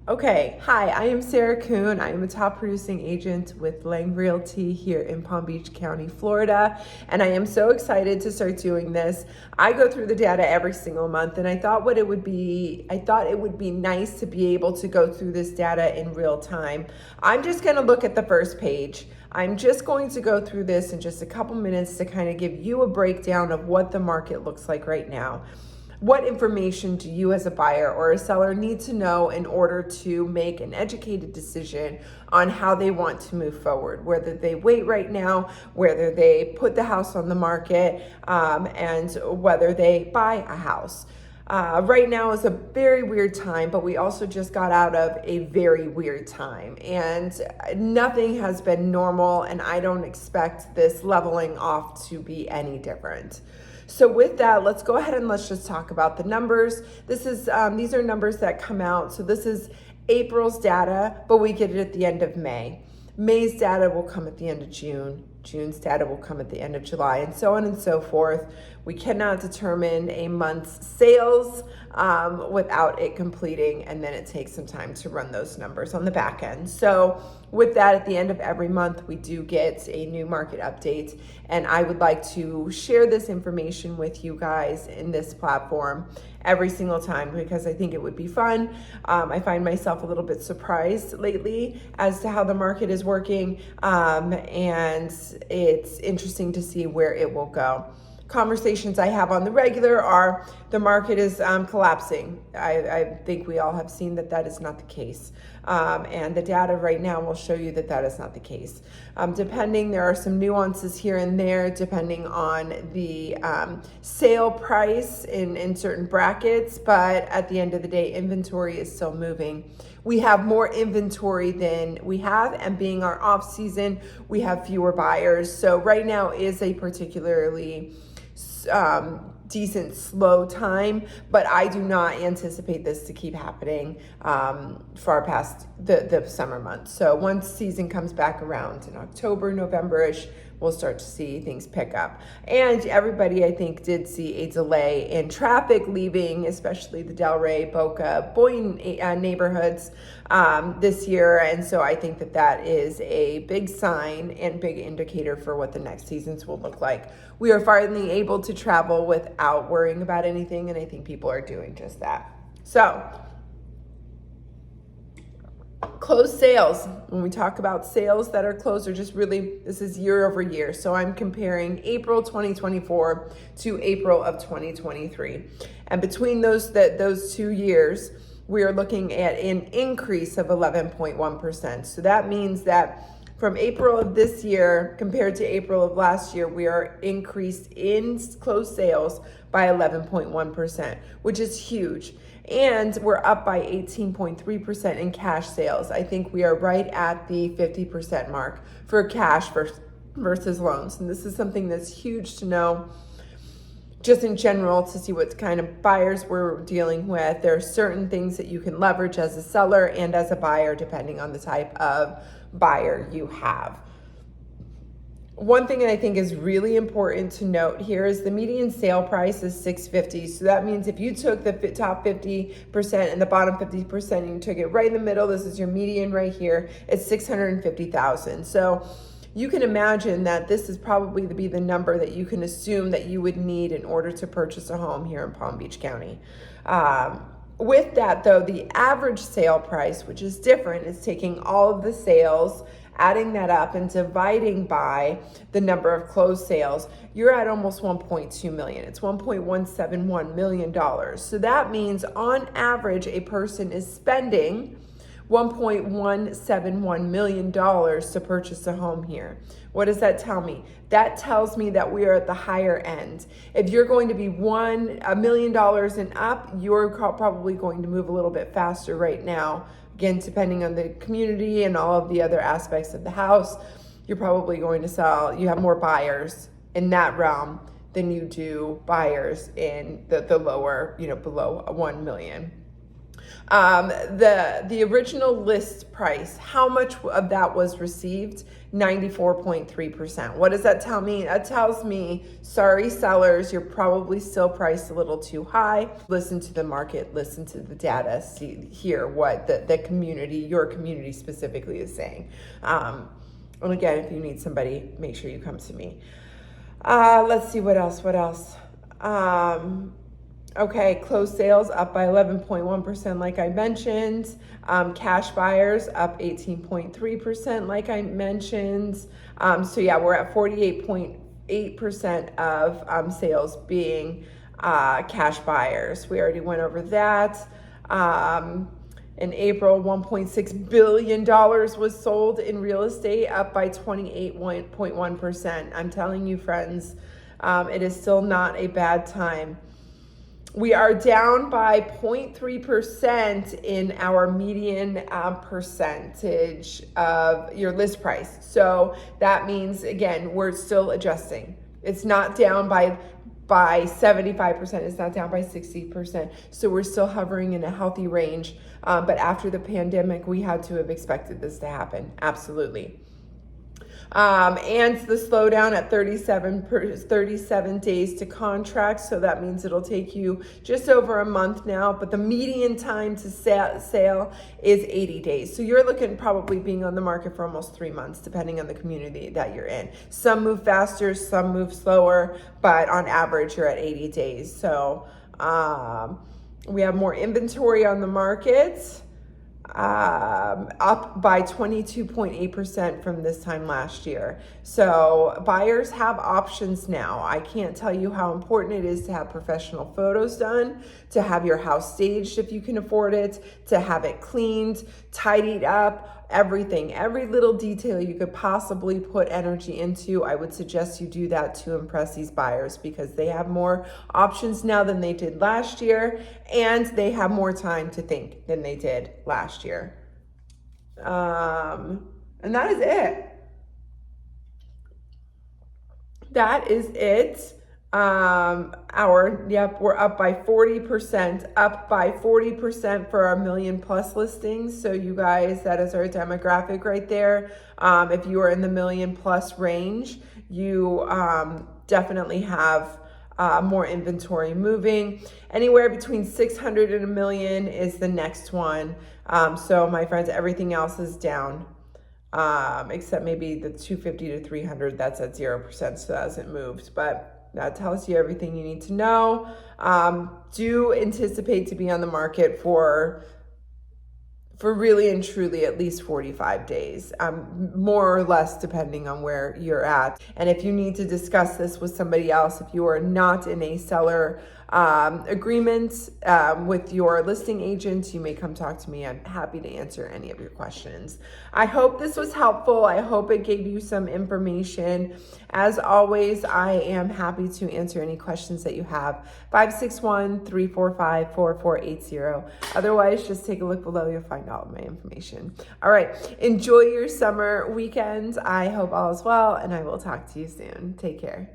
Okay, hi, I am Sarah Coon. I am a top producing agent with Realty here in Palm Beach County, Florida, and I am so excited to start doing this. I go through the data every single month, and I thought it would be nice to be able to go through this data in real time. I'm just going to look at the first page. I'm just going to go through this in just a couple minutes to kind of give you a breakdown of what the market looks like right now. What information do you as a buyer or a seller need to know in order to make an educated decision on how they want to move forward? Whether they wait right now, whether they put the house on the market, and whether they buy a house. Right now is a very weird time, but we also just got out of a very weird time, and nothing has been normal, and I don't expect this leveling off to be any different. So with that, let's go ahead and let's just talk about the numbers. These are numbers that come out. So this is April's data, but we get it at the end of May. May's data will come at the end of June. June's data will come at the end of July, and so on and so forth. We cannot determine a month's sales without it completing, and then it takes some time to run those numbers on the back end. So with that, at the end of every month, we do get a new market update, and I would like to share this information with you guys in this platform every single time because I think it would be fun. I find myself a little bit surprised lately as to how the market is working, and it's interesting to see where it will go. Conversations I have on the regular are the market is collapsing. I think we all have seen that is not the case. And the data right now will show you that is not the case. There are some nuances here and there depending on the sale price in certain brackets, but at the end of the day, inventory is still moving. We have more inventory than we have, and being our off season, we have fewer buyers. So right now is a particularly decent slow time, but I do not anticipate this to keep happening far past the summer months. So once season comes back around in October, November-ish, we'll start to see things pick up. And everybody, I think, did see a delay in traffic leaving, especially the Delray, Boca, Boynton neighborhoods this year. And so I think that is a big sign and big indicator for what the next seasons will look like. We are finally able to travel without worrying about anything, and I think people are doing just that. So, closed sales. When we talk about sales that are closed, this is year over year. So I'm comparing April 2024 to April of 2023. And between those 2 years, we are looking at an increase of 11.1%. So that means that from April of this year compared to April of last year, we are increased in closed sales by 11.1%, which is huge. And we're up by 18.3% in cash sales. I think we are right at the 50% mark for cash versus loans. And this is something that's huge to know just in general to see what kind of buyers we're dealing with. There are certain things that you can leverage as a seller and as a buyer depending on the type of buyer you have. One thing that I think is really important to note here is the median sale price is $650. So that means if you took the top 50% and the bottom 50% and you took it right in the middle, this is your median right here, it's $650,000. So you can imagine that this is probably to be the number that you can assume that you would need in order to purchase a home here in Palm Beach County. With that though, the average sale price, which is different, is taking all of the sales, adding that up and dividing by the number of closed sales, you're at almost 1.2 million. It's $1.171 million. So that means on average, a person is spending $1.171 million to purchase a home here. What does that tell me? That tells me that we are at the higher end. If you're going to be $1 million and up, you're probably going to move a little bit faster right now. Again, depending on the community and all of the other aspects of the house, you're probably going to sell. You have more buyers in that realm than you do buyers in the lower, below 1 million. The original list price, how much of that was received? 94.3%. What does that tell me? That tells me, sorry sellers, you're probably still priced a little too high. Listen to the market, listen to the data, hear what the community, your community specifically is saying. And again, if you need somebody, make sure you come to me. Let's see what else. Okay, closed sales up by 11.1%, like I mentioned. Cash buyers up 18.3%, like I mentioned. So yeah, we're at 48.8% of sales being cash buyers. We already went over that. In April, $1.6 billion was sold in real estate, up by 28.1%. I'm telling you, friends, it is still not a bad time. We are down by 0.3% in our median percentage of your list price. So that means, again, we're still adjusting. It's not down by 75%. It's not down by 60%. So we're still hovering in a healthy range. But after the pandemic, we had to have expected this to happen. Absolutely. And the slowdown at 37 days to contract. So that means it'll take you just over a month now, but the median time to sale is 80 days. So you're looking probably being on the market for almost 3 months, depending on the community that you're in. Some move faster, some move slower, but on average you're at 80 days. So we have more inventory on the market. Up by 22.8% from this time last year. So buyers have options now. I can't tell you how important it is to have professional photos done, to have your house staged if you can afford it, to have it cleaned, tidied up, everything, every little detail you could possibly put energy into. I would suggest you do that to impress these buyers because they have more options now than they did last year, and they have more time to think than they did last year. And that is it. That is it. We're up by 40% for our million plus listings. So you guys, that is our demographic right there. If you are in the million plus range, you definitely have more inventory moving. Anywhere between 600 and a million is the next one. So my friends, everything else is down. Except maybe the 250 to 300, that's at 0%, so that hasn't moved, but that tells you everything you need to know. Do anticipate to be on the market for really and truly at least 45 days, more or less depending on where you're at. And if you need to discuss this with somebody else, if you are not in a seller agreement with your listing agent, you may come talk to me. I'm happy to answer any of your questions. I hope this was helpful. I hope it gave you some information. As always, I am happy to answer any questions that you have. 561-345-4480. Otherwise, just take a look below. You'll find all of my information. All right. Enjoy your summer weekend. I hope all is well, and I will talk to you soon. Take care.